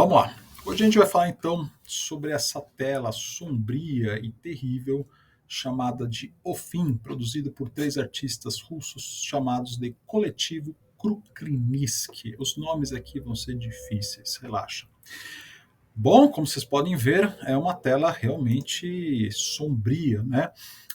Vamos lá. Hoje a gente vai falar então sobre essa tela sombria e terrível chamada de O Fim, produzida por três artistas russos chamados de Coletivo Kruklinski. Os nomes aqui vão ser difíceis, relaxa. Bom, como vocês podem ver, é uma tela realmente sombria, né?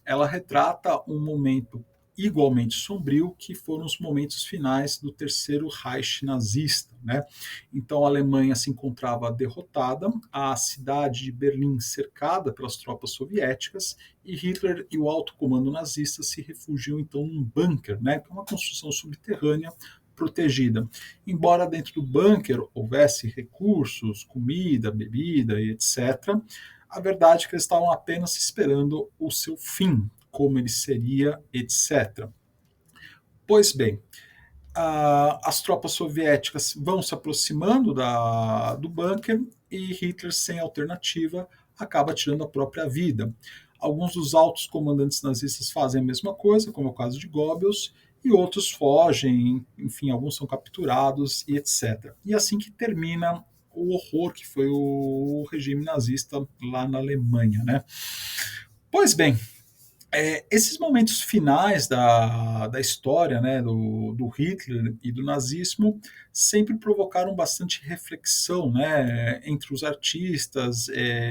Ela retrata um momento igualmente sombrio que foram os momentos finais do terceiro Reich nazista, né? Então a Alemanha se encontrava derrotada, a cidade de Berlim cercada pelas tropas soviéticas e Hitler e o alto comando nazista se refugiam então num bunker, né? Que é uma construção subterrânea protegida. Embora dentro do bunker houvesse recursos, comida, bebida e etc., a verdade é que eles estavam apenas esperando o seu fim, como ele seria, etc. Pois bem, as tropas soviéticas vão se aproximando do bunker e Hitler, sem alternativa, acaba tirando a própria vida. Alguns dos altos comandantes nazistas fazem a mesma coisa, como é o caso de Goebbels, e outros fogem, enfim, alguns são capturados e etc. E assim que termina o horror que foi o regime nazista lá na Alemanha, né? Pois bem, esses momentos finais da história, né, do Hitler e do nazismo sempre provocaram bastante reflexão, né, entre os artistas,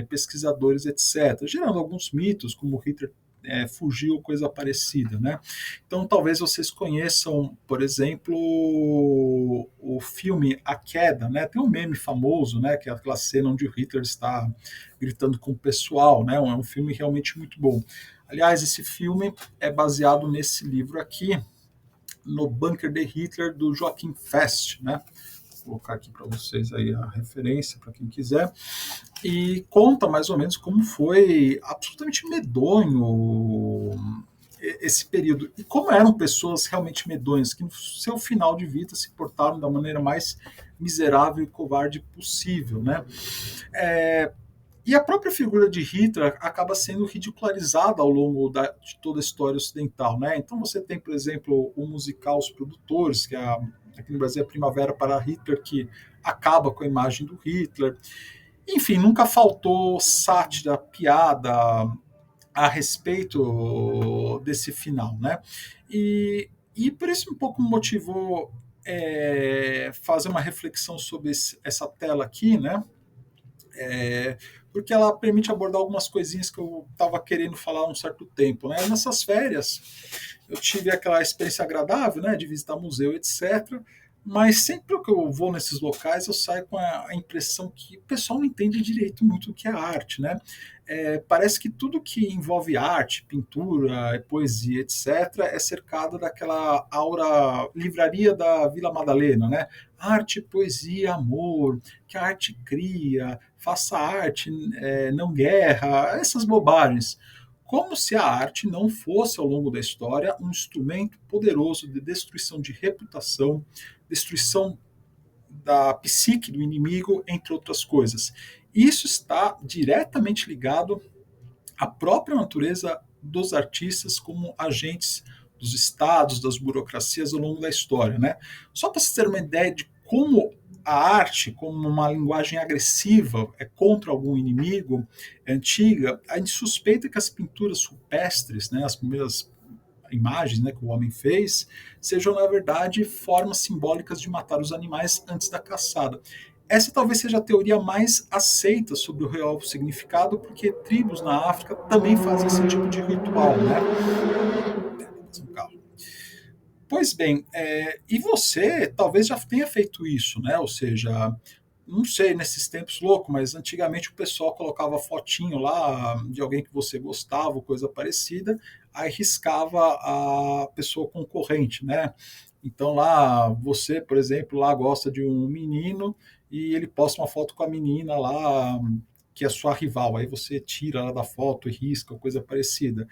pesquisadores, etc., gerando alguns mitos, como Hitler fugiu, coisa parecida, né? Então, talvez vocês conheçam, por exemplo, o filme A Queda, né? Tem um meme famoso, né? Que é aquela cena onde o Hitler está gritando com o pessoal, né? É um filme realmente muito bom. Aliás, esse filme é baseado nesse livro aqui, No Bunker de Hitler, do Joachim Fest, né? Vou colocar aqui para vocês aí a referência, para quem quiser. E conta mais ou menos como foi absolutamente medonho esse período. E como eram pessoas realmente medonhas, que no seu final de vida se portaram da maneira mais miserável e covarde possível, né? E a própria figura de Hitler acaba sendo ridicularizada ao longo de toda a história ocidental, né? Então você tem, por exemplo, o musical Os Produtores, que aqui no Brasil é Primavera para Hitler, que acaba com a imagem do Hitler. Enfim, nunca faltou sátira, piada a respeito desse final, né? E por isso um pouco me motivou fazer uma reflexão sobre essa tela aqui, né? Porque ela permite abordar algumas coisinhas que eu estava querendo falar há um certo tempo. Né? Nessas férias, eu tive aquela experiência agradável, né, de visitar museu, etc. Mas sempre que eu vou nesses locais, eu saio com a impressão que o pessoal não entende direito muito o que é arte, né? Parece que tudo que envolve arte, pintura, poesia, etc., é cercado daquela aura livraria da Vila Madalena, né? Arte, poesia, amor, que a arte cria, faça arte, não guerra, essas bobagens. Como se a arte não fosse, ao longo da história, um instrumento poderoso de destruição de reputação, destruição da psique do inimigo, entre outras coisas. Isso está diretamente ligado à própria natureza dos artistas como agentes dos estados, das burocracias ao longo da história, né? Só para vocês terem uma ideia de como a arte, como uma linguagem agressiva, é contra algum inimigo antiga, a gente suspeita que as pinturas rupestres, né, as primeiras imagens, né, que o homem fez, sejam, na verdade, formas simbólicas de matar os animais antes da caçada. Essa talvez seja a teoria mais aceita sobre o real significado, porque tribos na África também fazem esse tipo de ritual, né? Um carro. Pois bem, e você talvez já tenha feito isso, né? Ou seja, não sei, nesses tempos loucos, mas antigamente o pessoal colocava fotinho lá de alguém que você gostava, coisa parecida, aí riscava a pessoa concorrente, né? Então lá, você, por exemplo, lá gosta de um menino e ele posta uma foto com a menina lá, que é sua rival, aí você tira ela da foto e risca, coisa parecida.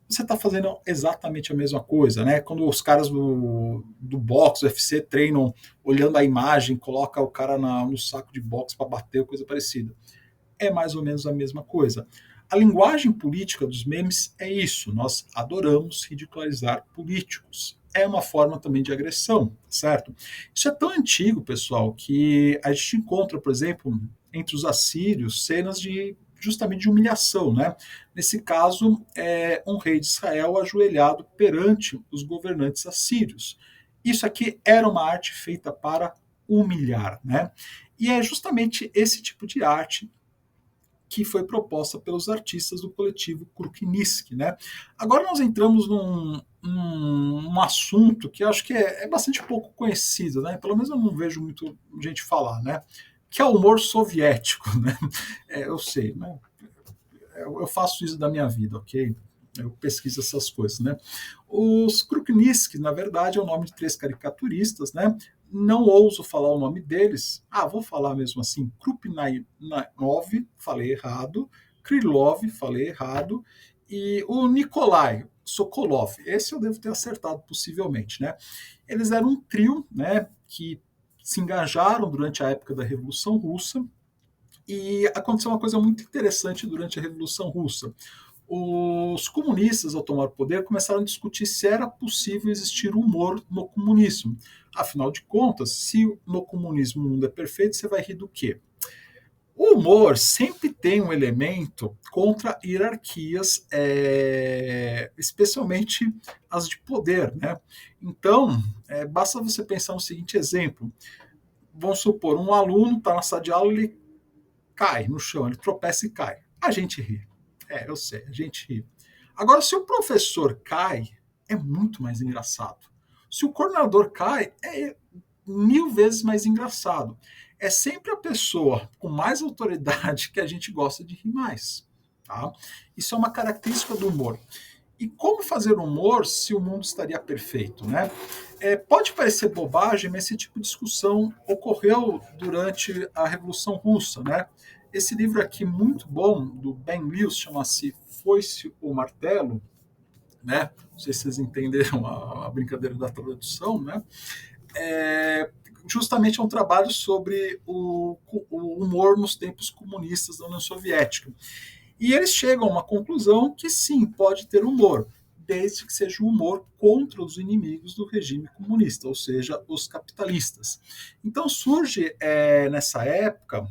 Você está fazendo exatamente a mesma coisa, né? Quando os caras do boxe, do UFC, treinam olhando a imagem, coloca o cara no saco de boxe para bater, coisa parecida. É mais ou menos a mesma coisa. A linguagem política dos memes é isso. Nós adoramos ridicularizar políticos. é uma forma também de agressão, certo? Isso é tão antigo, pessoal, que a gente encontra, por exemplo, entre os assírios, cenas de justamente de humilhação, né? Nesse caso, é um rei de Israel ajoelhado perante os governantes assírios. Isso aqui era uma arte feita para humilhar, né? E é justamente esse tipo de arte que foi proposta pelos artistas do coletivo Krukiniski, né? Agora nós entramos num assunto que eu acho que é bastante pouco conhecido, né? Pelo menos eu não vejo muito gente falar, né? Que é o humor soviético, né? Eu sei, né? Eu faço isso da minha vida, ok? Eu pesquiso essas coisas, né? Os Krukniski, na verdade, é o nome de três caricaturistas, né? Não ouso falar o nome deles. Vou falar mesmo assim. Krupinov, falei errado. Krylov, falei errado. E o Nikolai Sokolov, esse eu devo ter acertado possivelmente, né? Eles eram um trio, né? Que se engajaram durante a época da Revolução Russa, e aconteceu uma coisa muito interessante durante a Revolução Russa. Os comunistas, ao tomar o poder, começaram a discutir se era possível existir humor no comunismo. Afinal de contas, se no comunismo o mundo é perfeito, você vai rir do quê? O humor sempre tem um elemento contra hierarquias, especialmente as de poder, né? Então, basta você pensar no seguinte exemplo. Vamos supor, um aluno está na sala de aula, ele cai no chão, ele tropeça e cai. A gente ri. Eu sei, a gente ri. Agora, se o professor cai, é muito mais engraçado. Se o coordenador cai, é 1000 vezes mais engraçado. É sempre a pessoa com mais autoridade que a gente gosta de rir mais. Tá? Isso é uma característica do humor. E como fazer humor se o mundo estaria perfeito, né? Pode parecer bobagem, mas esse tipo de discussão ocorreu durante a Revolução Russa, né? Esse livro aqui, muito bom, do Ben Lewis, chama-se Foice ou Martelo, né? Não sei se vocês entenderam a brincadeira da tradução, né? Justamente é um trabalho sobre o humor nos tempos comunistas da União Soviética. E eles chegam a uma conclusão que sim, pode ter humor, desde que seja um humor contra os inimigos do regime comunista, ou seja, os capitalistas. Então surge nessa época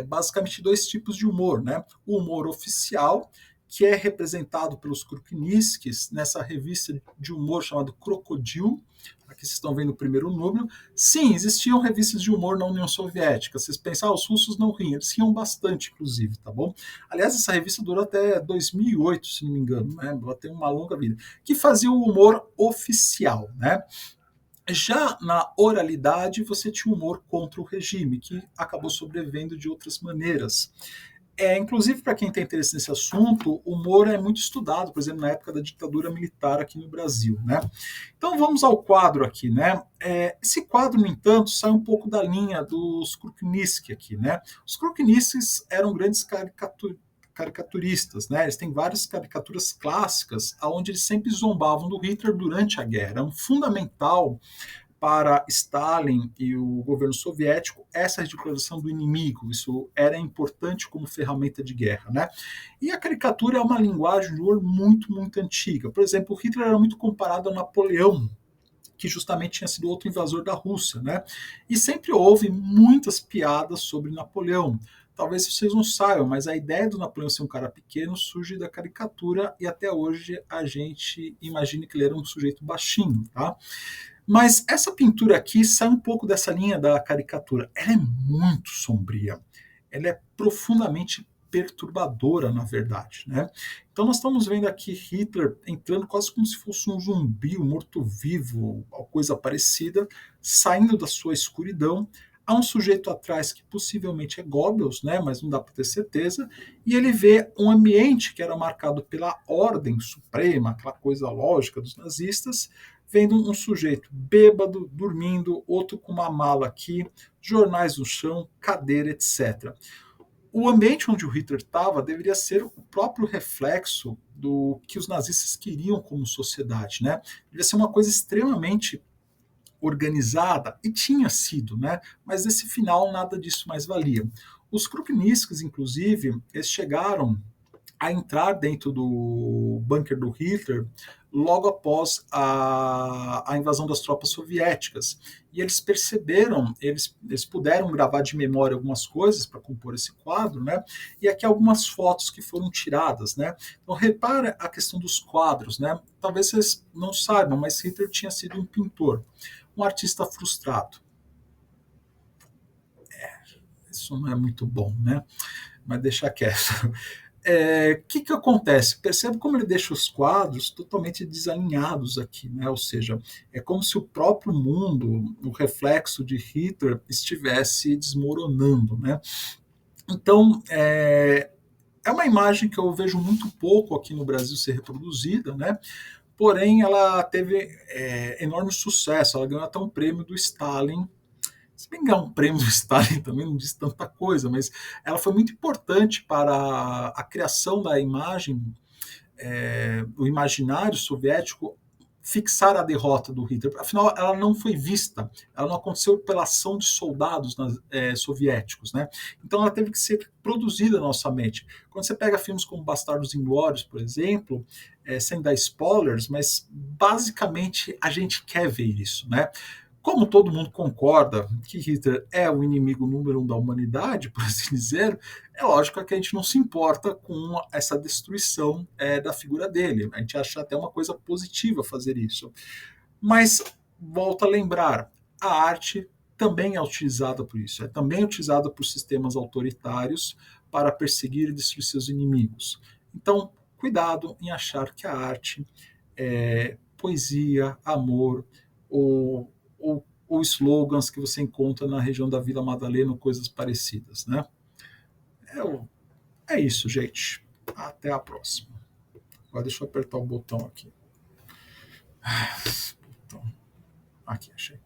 basicamente dois tipos de humor, né? O humor oficial, que é representado pelos Krukniskis nessa revista de humor chamada Crocodile. Aqui vocês estão vendo o primeiro número. Sim, existiam revistas de humor na União Soviética. Vocês pensam, os russos não riam. Eles riam bastante, inclusive, tá bom? Aliás, essa revista durou até 2008, se não me engano, né? Ela tem uma longa vida. Que fazia o humor oficial, né? Já na oralidade, você tinha humor contra o regime, que acabou sobrevivendo de outras maneiras. Inclusive, para quem tem interesse nesse assunto, o humor é muito estudado, por exemplo, na época da ditadura militar aqui no Brasil, né? Então vamos ao quadro aqui, né? Esse quadro, no entanto, sai um pouco da linha dos Krukniski aqui, né? Os Krukniskis eram grandes caricaturistas, né? Eles têm várias caricaturas clássicas, onde eles sempre zombavam do Hitler durante a guerra. É um fundamental para Stalin e o governo soviético essa ridicularização do inimigo. Isso era importante como ferramenta de guerra, né? E a caricatura é uma linguagem de humor muito, muito antiga. Por exemplo, o Hitler era muito comparado a Napoleão, que justamente tinha sido outro invasor da Rússia, né? E sempre houve muitas piadas sobre Napoleão. Talvez vocês não saibam, mas a ideia do Napoleão ser um cara pequeno surge da caricatura e até hoje a gente imagina que ele era um sujeito baixinho, tá? Mas essa pintura aqui sai um pouco dessa linha da caricatura. Ela é muito sombria. Ela é profundamente perturbadora, na verdade, né? Então nós estamos vendo aqui Hitler entrando quase como se fosse um zumbi, um morto-vivo, coisa parecida, saindo da sua escuridão. Há um sujeito atrás que possivelmente é Goebbels, né? Mas não dá para ter certeza. E ele vê um ambiente que era marcado pela ordem suprema, aquela coisa lógica dos nazistas, vendo um sujeito bêbado, dormindo, outro com uma mala aqui, jornais no chão, cadeira, etc. O ambiente onde o Hitler estava deveria ser o próprio reflexo do que os nazistas queriam como sociedade, né? Deveria ser uma coisa extremamente organizada, e tinha sido, né? Mas nesse final nada disso mais valia. Os Krupniskis, inclusive, eles chegaram a entrar dentro do bunker do Hitler logo após a invasão das tropas soviéticas. E eles perceberam, eles puderam gravar de memória algumas coisas para compor esse quadro, né? E aqui algumas fotos que foram tiradas, né? Então repara a questão dos quadros, né? Talvez vocês não saibam, mas Hitler tinha sido um pintor, um artista frustrado. Isso não é muito bom, né? Mas deixa quieto. Que acontece? Percebe como ele deixa os quadros totalmente desalinhados aqui, né? Ou seja, é como se o próprio mundo, o reflexo de Hitler, estivesse desmoronando, né? Então, é uma imagem que eu vejo muito pouco aqui no Brasil ser reproduzida, né? Porém, ela teve enorme sucesso. Ela ganhou até um prêmio do Stalin. Se bem que ganhar um prêmio do Stalin também não diz tanta coisa, mas ela foi muito importante para a criação da imagem, o imaginário soviético fixar a derrota do Hitler. Afinal, ela não foi vista, ela não aconteceu pela ação de soldados soviéticos, né? Então ela teve que ser produzida na nossa mente. Quando você pega filmes como Bastardos Inglórios, por exemplo, sem dar spoilers, mas basicamente a gente quer ver isso, né? Como todo mundo concorda que Hitler é o inimigo número 1 da humanidade, por assim dizer, é lógico que a gente não se importa com essa destruição da figura dele. A gente acha até uma coisa positiva fazer isso. Mas, volto a lembrar, a arte também é utilizada por isso. É também utilizada por sistemas autoritários para perseguir e destruir seus inimigos. Então, cuidado em achar que a arte é poesia, amor, ou slogans que você encontra na região da Vila Madalena ou coisas parecidas, né? É isso, gente. Até a próxima. Agora deixa eu apertar o botão aqui. Botão. Aqui, achei.